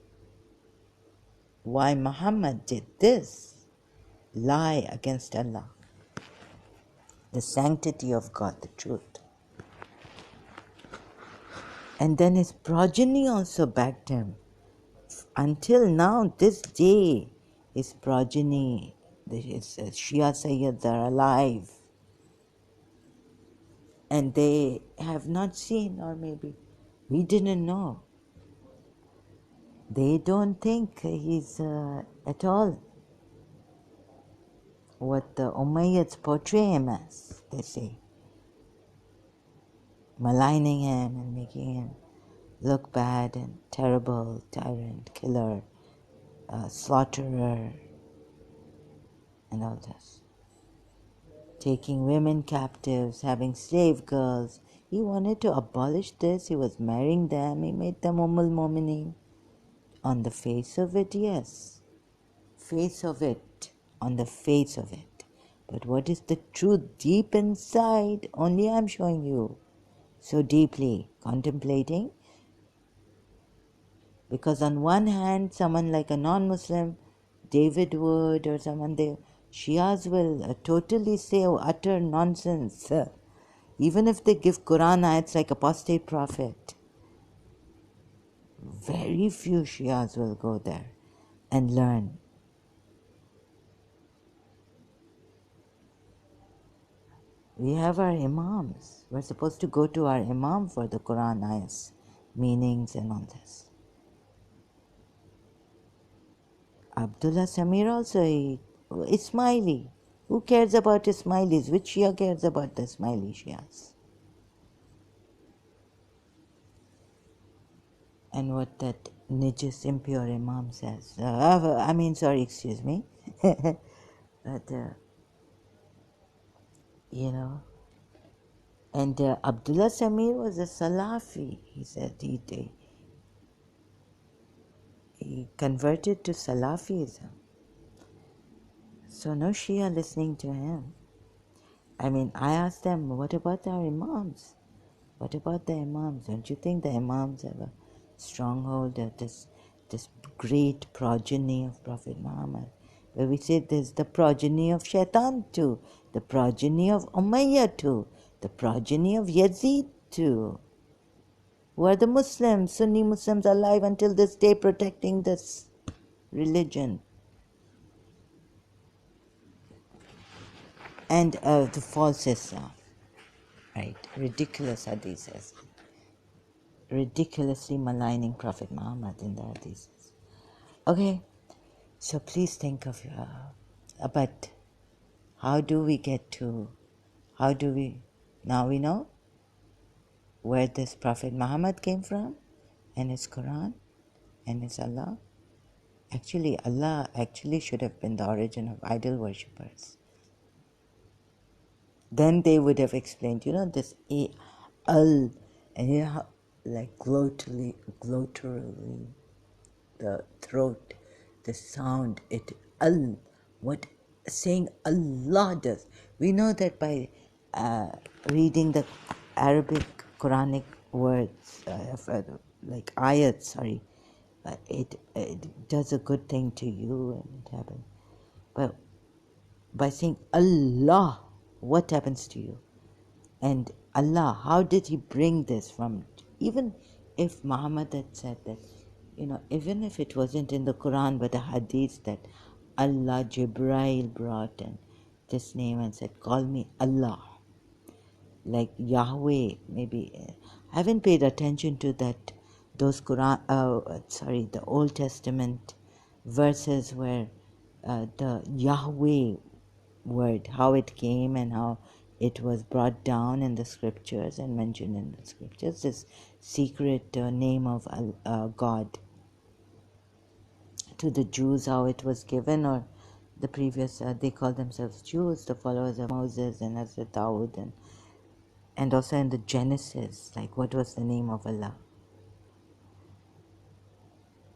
why Muhammad did this? Lie against Allah, the sanctity of God, the truth. And then his progeny also backed him. Until now, this day, his progeny, his Shia Sayyids are alive. And they have not seen, or maybe we didn't know. They don't think he's at all what the Umayyads portray him as, they say. Maligning him and making him look bad and terrible, tyrant, killer, slaughterer, and all this. Taking women captives, having slave girls. He wanted to abolish this. He was marrying them. He made them Mu'mineen. On the face of it, yes. Face of it. On the face of it. But what is the truth deep inside? Only I'm showing you. So deeply contemplating. Because on one hand, someone like a non-Muslim, David Wood or someone, the Shias will totally say utter nonsense. Even if they give Quran ayats like apostate prophet. Very few Shias will go there and learn. We have our Imams. We're supposed to go to our Imam for the Quran ayats, meanings and all this. Abdullah Samir also, Ismaili. Who cares about Ismailis? Which Shia cares about the Ismaili Shias? And what that Nijis impure Imam says. Excuse me. But, and Abdullah Samir was a Salafi. He said he converted to Salafism. So no Shia listening to him. I asked them, what about our Imams? What about the Imams? Don't you think the Imams have a stronghold of this great progeny of Prophet Muhammad? Where we say there's the progeny of Shaitan too, the progeny of Umayyah too, the progeny of Yazid too. Who are the Muslims, Sunni Muslims alive until this day protecting this religion. And the false Islam. Right, ridiculous hadiths. Ridiculously maligning Prophet Muhammad in the hadiths. Okay, so please think of but how do we now we know where this Prophet Muhammad came from and his Quran and his Allah. Actually, Allah should have been the origin of idol worshippers. Then they would have explained, this al, and like glotally, the throat, the sound, what saying Allah does. We know that by reading the Arabic Quranic words, like ayats, it does a good thing to you and it happens. But by saying Allah, what happens to you? And Allah, how did he bring this from? Even if Muhammad had said that, even if it wasn't in the Quran but a hadith that Allah, Jibrail brought and this name and said, call me Allah, like Yahweh, maybe. I haven't paid attention to that, those the Old Testament verses where the Yahweh word, how it came and how it was brought down in the scriptures and mentioned in the scriptures, this secret name of God to the Jews, how it was given, or the previous, they call themselves Jews, the followers of Moses and Hazrat Dawood, and also in the Genesis, like what was the name of Allah.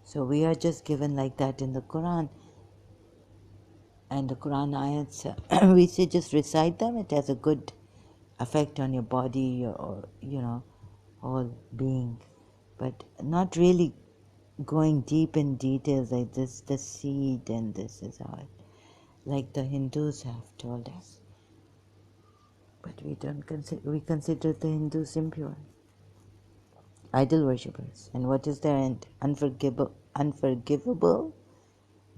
So we are just given like that in the Quran. And the Quran ayats, we say just recite them, it has a good effect on your body or whole being, but not really going deep in details like this, the seed and this is how it, like the Hindus have told us. But we consider the Hindus impure, idol worshippers. And what is their end? Unforgivable.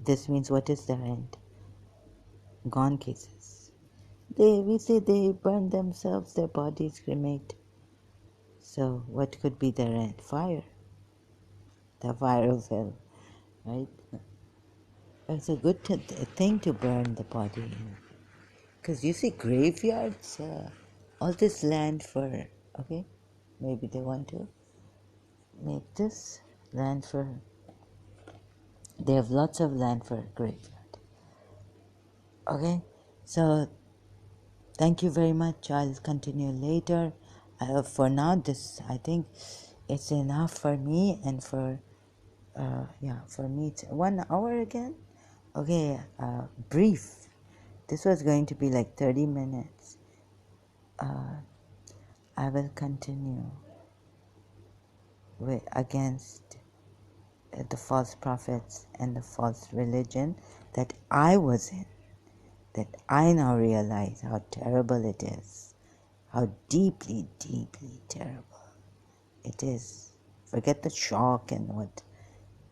This means what is their end? Gone cases. We say they burn themselves, their bodies cremate. So what could be their end? Fire. The fire of hell, right? It's a good thing to burn the body. Because you see graveyards, all this land for, okay, maybe they want to make this land for, they have lots of land for a graveyard. Okay, so thank you very much. I'll continue later. For now, I think it's enough for me and for me it's 1 hour again. Okay, brief. This was going to be like 30 minutes. I will continue against the false prophets and the false religion that I was in, that I now realize how terrible it is, how deeply, deeply terrible it is. Forget the shock and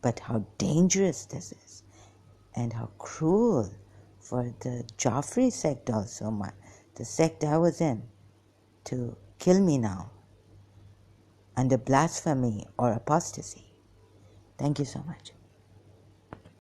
but how dangerous this is, and how cruel for the Jafri sect also, the sect I was in, to kill me now under blasphemy or apostasy. Thank you so much.